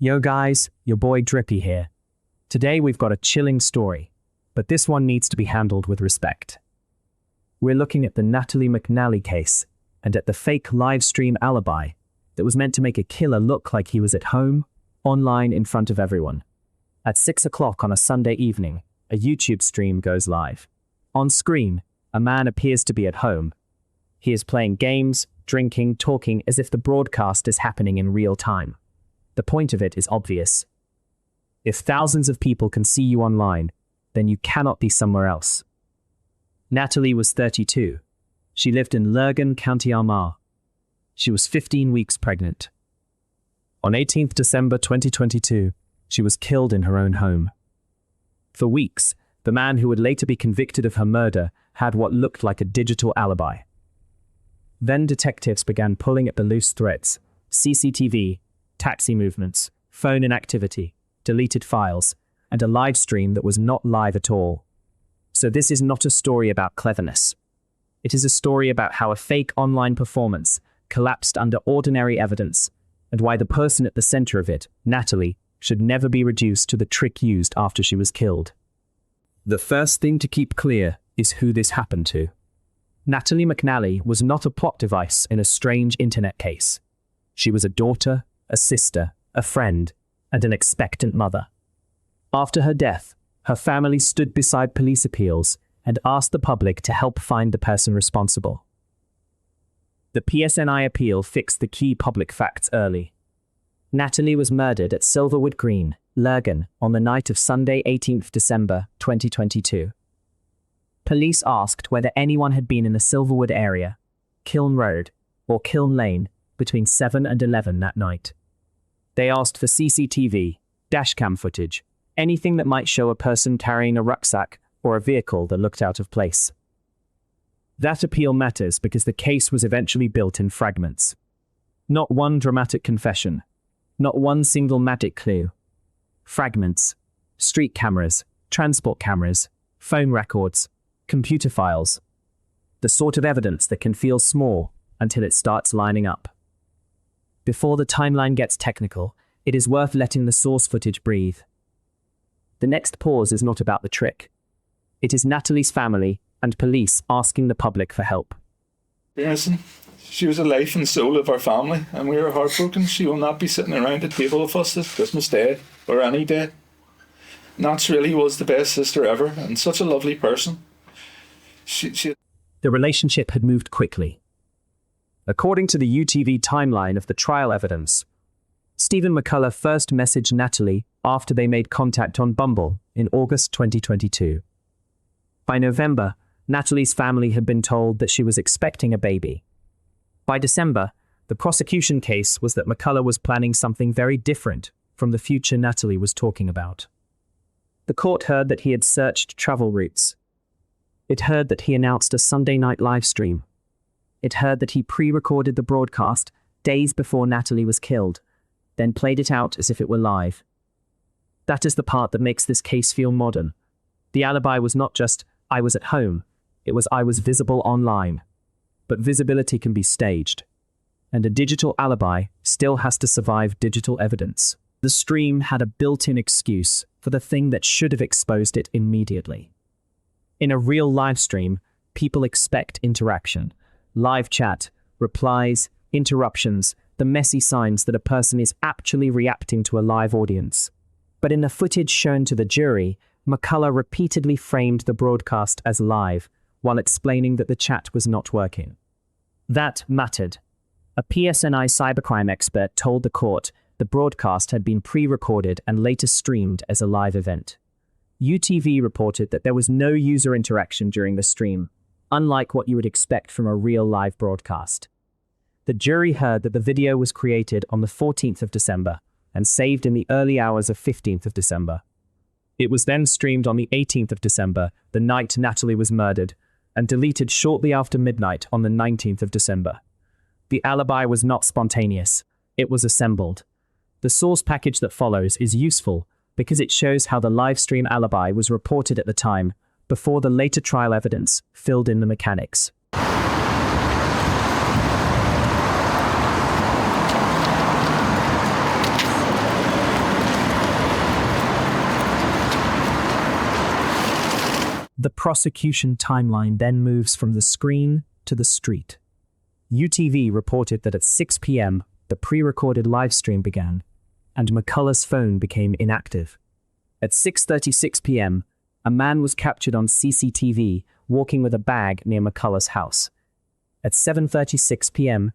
Yo guys, your boy Drippy here. Today we've got a chilling story, but this one needs to be handled with respect. We're looking at the Natalie McNally case and at the fake Livestream Alibi that was meant to make a killer look like he was at home, online in front of everyone. At 6 o'clock on a Sunday evening, a YouTube stream goes live. On screen, a man appears to be at home. He is playing games, drinking, talking as if the broadcast is happening in real time. The point of it is obvious. If thousands of people can see you online, then you cannot be somewhere else. Natalie was 32. She lived in Lurgan, County Armagh. She was 15 weeks pregnant. On 18th December 2022, she was killed in her own home. For weeks, the man who would later be convicted of her murder had what looked like a digital alibi. Then detectives began pulling at the loose threads: CCTV, taxi movements, phone inactivity, deleted files, and a live stream that was not live at all. So this is not a story about cleverness. It is a story about how a fake online performance collapsed under ordinary evidence, and why the person at the center of it, Natalie, should never be reduced to the trick used after she was killed. The first thing to keep clear is who this happened to. Natalie McNally was not a plot device in a strange internet case. She was a daughter, a sister, a friend, and an expectant mother. After her death, her family stood beside police appeals and asked the public to help find the person responsible. The PSNI appeal fixed the key public facts early. Natalie was murdered at Silverwood Green, Lurgan, on the night of Sunday, 18th December 2022. Police asked whether anyone had been in the Silverwood area, Kiln Road, or Kiln Lane, between 7 and 11 that night. They asked for CCTV, dashcam footage, anything that might show a person carrying a rucksack or a vehicle that looked out of place. That appeal matters because the case was eventually built in fragments. Not one dramatic confession, not one single magic clue. Fragments: street cameras, transport cameras, phone records, computer files. The sort of evidence that can feel small until it starts lining up. Before the timeline gets technical, it is worth letting the source footage breathe. The next pause is not about the trick. It is Natalie's family and police asking the public for help. Listen, she was the life and soul of our family, and we were heartbroken. She will not be sitting around the table with us this Christmas Day or any day. Nats really was the best sister ever, and such a lovely person. The relationship had moved quickly. According to the UTV timeline of the trial evidence, Stephen McCullagh first messaged Natalie after they made contact on Bumble in August 2022. By November, Natalie's family had been told that she was expecting a baby. By December, the prosecution case was that McCullagh was planning something very different from the future Natalie was talking about. The court heard that he had searched travel routes. It heard that he announced a Sunday night live stream. It heard that he pre-recorded the broadcast days before Natalie was killed, then played it out as if it were live. That is the part that makes this case feel modern. The alibi was not just, "I was at home," it was, "I was visible online." But visibility can be staged, and a digital alibi still has to survive digital evidence. The stream had a built-in excuse for the thing that should have exposed it immediately. In a real live stream, people expect interaction. Live chat, replies, interruptions, the messy signs that a person is actually reacting to a live audience. But in the footage shown to the jury, McCullagh repeatedly framed the broadcast as live, while explaining that the chat was not working. That mattered. A PSNI cybercrime expert told the court the broadcast had been pre-recorded and later streamed as a live event. UTV reported that there was no user interaction during the stream, unlike what you would expect from a real live broadcast. The jury heard that the video was created on the 14th of December and saved in the early hours of 15th of December. It was then streamed on the 18th of December, the night Natalie was murdered, and deleted shortly after midnight on the 19th of December. The alibi was not spontaneous. It was assembled. The source package that follows is useful because it shows how the livestream alibi was reported at the time, before the later trial evidence filled in the mechanics. The prosecution timeline then moves from the screen to the street. UTV reported that at 6 p.m., the pre-recorded live stream began, and McCullagh's phone became inactive. At 6:36 p.m., a man was captured on CCTV walking with a bag near McCullagh's house. At 7:36 p.m.,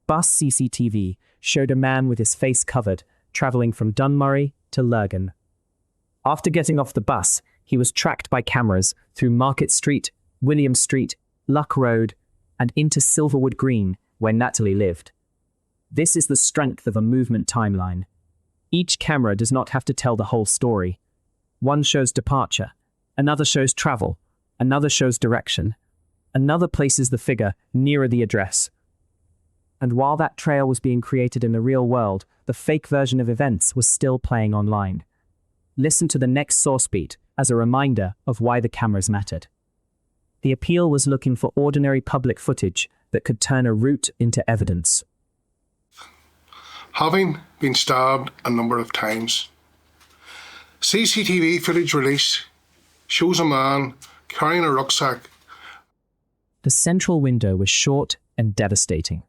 bus CCTV showed a man with his face covered, travelling from Dunmurry to Lurgan. After getting off the bus, he was tracked by cameras through Market Street, William Street, Luck Road, and into Silverwood Green, where Natalie lived. This is the strength of a movement timeline. Each camera does not have to tell the whole story. One shows departure, another shows travel, another shows direction, another places the figure nearer the address. And while that trail was being created in the real world, the fake version of events was still playing online. Listen to the next source beat as a reminder of why the cameras mattered. The appeal was looking for ordinary public footage that could turn a route into evidence. Having been stabbed a number of times, CCTV footage released shows a man carrying a rucksack. The central window was short and devastating.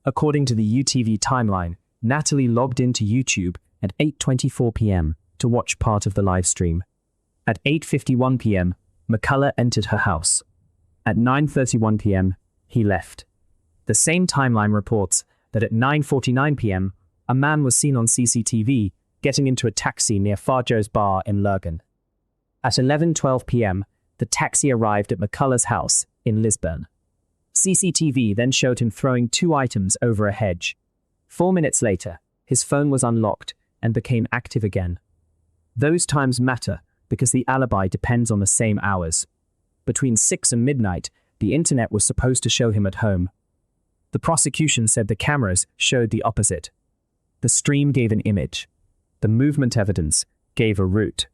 According to the UTV timeline, Natalie logged into YouTube at 8:24 p.m. to watch part of the live stream. At 8:51 p.m., McCullagh entered her house. At 9:31 p.m., he left. The same timeline reports that at 9:49 p.m., a man was seen on CCTV getting into a taxi near Farjo's bar in Lurgan. At 11:12 p.m., the taxi arrived at McCullagh's house in Lisburn. CCTV then showed him throwing 2 items over a hedge. 4 minutes later, his phone was unlocked and became active again. Those times matter because the alibi depends on the same hours. Between 6 and midnight, the internet was supposed to show him at home. The prosecution said the cameras showed the opposite. The stream gave an image. The movement evidence gave a route.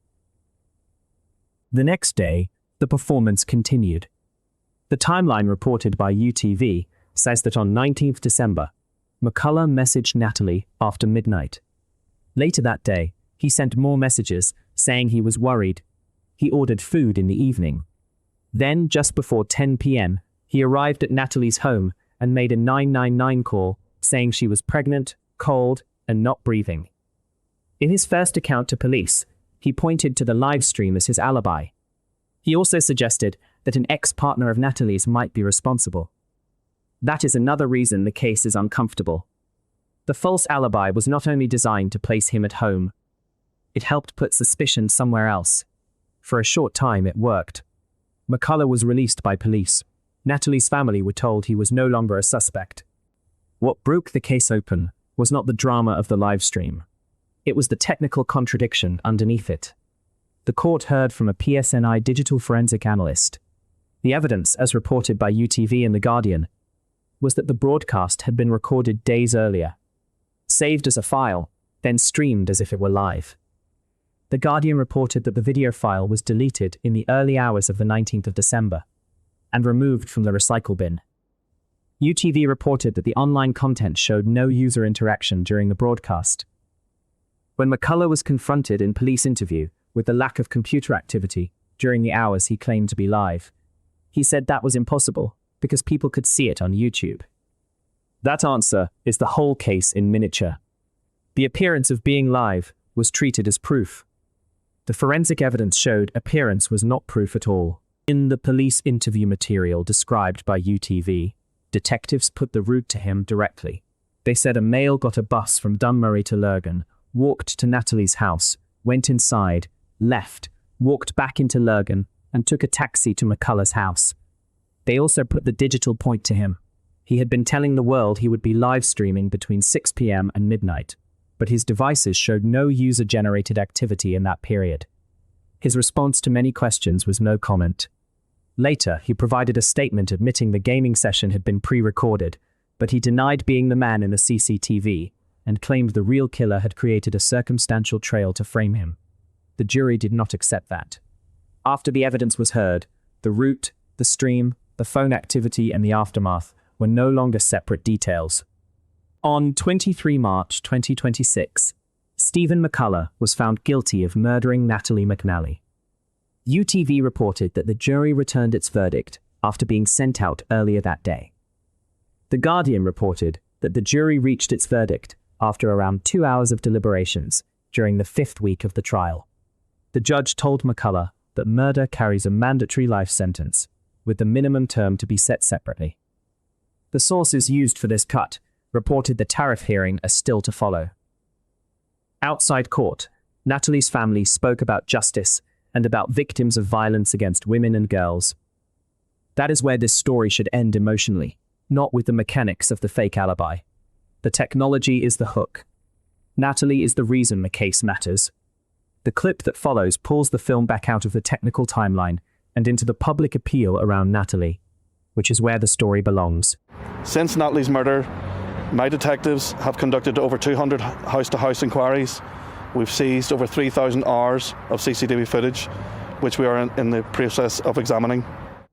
The next day, the performance continued. The timeline reported by UTV says that on 19th December, McCullagh messaged Natalie after midnight. Later that day, he sent more messages saying he was worried. He ordered food in the evening. Then, just before 10 p.m., he arrived at Natalie's home and made a 999 call saying she was pregnant, cold, and not breathing. In his first account to police, he pointed to the live stream as his alibi. He also suggested that an ex-partner of Natalie's might be responsible. That is another reason the case is uncomfortable. The false alibi was not only designed to place him at home, it helped put suspicion somewhere else. For a short time, it worked. McCullagh was released by police. Natalie's family were told he was no longer a suspect. What broke the case open was not the drama of the live stream. It was the technical contradiction underneath it. The court heard from a PSNI digital forensic analyst. The evidence, as reported by UTV and The Guardian, was that the broadcast had been recorded days earlier, saved as a file, then streamed as if it were live. The Guardian reported that the video file was deleted in the early hours of the 19th of December and removed from the recycle bin. UTV reported that the online content showed no user interaction during the broadcast. When McCullagh was confronted in police interview with the lack of computer activity during the hours he claimed to be live, he said that was impossible because people could see it on YouTube. That answer is the whole case in miniature. The appearance of being live was treated as proof. The forensic evidence showed appearance was not proof at all. In the police interview material described by UTV, detectives put the route to him directly. They said a male got a bus from Dunmurry to Lurgan, walked to Natalie's house, went inside, left, walked back into Lurgan, and took a taxi to McCullagh's house. They also put the digital point to him. He had been telling the world he would be live streaming between 6 p.m. and midnight, but his devices showed no user-generated activity in that period. His response to many questions was no comment. Later, he provided a statement admitting the gaming session had been pre-recorded, but he denied being the man in the CCTV and claimed the real killer had created a circumstantial trail to frame him. The jury did not accept that. After the evidence was heard, the route, the stream, the phone activity, and the aftermath were no longer separate details. On 23 March 2026, Stephen McCullagh was found guilty of murdering Natalie McNally. UTV reported that the jury returned its verdict after being sent out earlier that day. The Guardian reported that the jury reached its verdict after around 2 hours of deliberations during the 5th week of the trial. The judge told McCullagh that murder carries a mandatory life sentence, with the minimum term to be set separately. The sources used for this cut reported the tariff hearing is still to follow. Outside court, Natalie's family spoke about justice and about victims of violence against women and girls. That is where this story should end emotionally, not with the mechanics of the fake alibi. The technology is the hook. Natalie is the reason the case matters. The clip that follows pulls the film back out of the technical timeline and into the public appeal around Natalie, which is where the story belongs. Since Natalie's murder, my detectives have conducted over 200 house-to-house inquiries. We've seized over 3,000 hours of CCTV footage, which we are in the process of examining.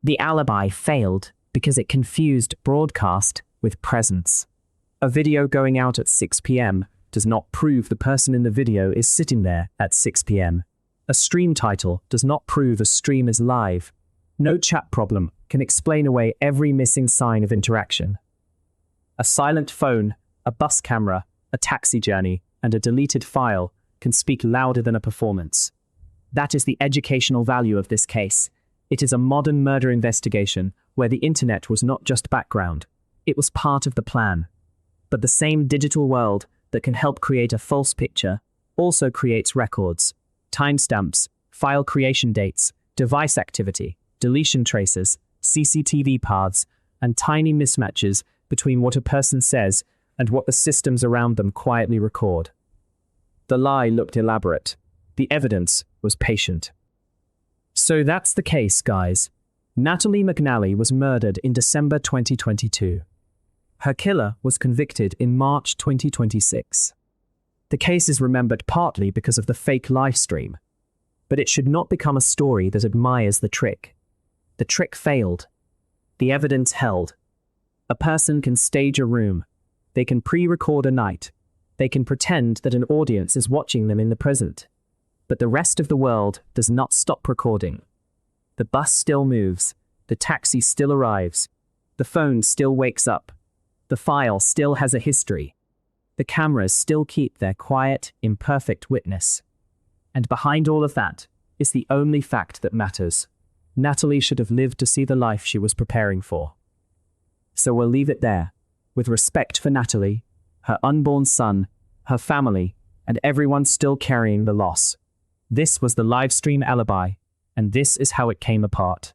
The alibi failed because it confused broadcast with presence. A video going out at 6 p.m. does not prove the person in the video is sitting there at 6 p.m. A stream title does not prove a stream is live. No chat problem can explain away every missing sign of interaction. A silent phone, a bus camera, a taxi journey, and a deleted file can speak louder than a performance. That is the educational value of this case. It is a modern murder investigation where the internet was not just background, it was part of the plan. But the same digital world that can help create a false picture also creates records, timestamps, file creation dates, device activity, deletion traces, CCTV paths, and tiny mismatches between what a person says and what the systems around them quietly record. The lie looked elaborate. The evidence was patient. So that's the case, guys. Natalie McNally was murdered in December 2022. Her killer was convicted in March 2026. The case is remembered partly because of the fake live stream, but it should not become a story that admires the trick. The trick failed. The evidence held. A person can stage a room. They can pre-record a night. They can pretend that an audience is watching them in the present. But the rest of the world does not stop recording. The bus still moves. The taxi still arrives. The phone still wakes up. The file still has a history. The cameras still keep their quiet, imperfect witness. And behind all of that is the only fact that matters. Natalie should have lived to see the life she was preparing for. So we'll leave it there, with respect for Natalie, her unborn son, her family, and everyone still carrying the loss. This was the Livestream Alibi, and this is how it came apart.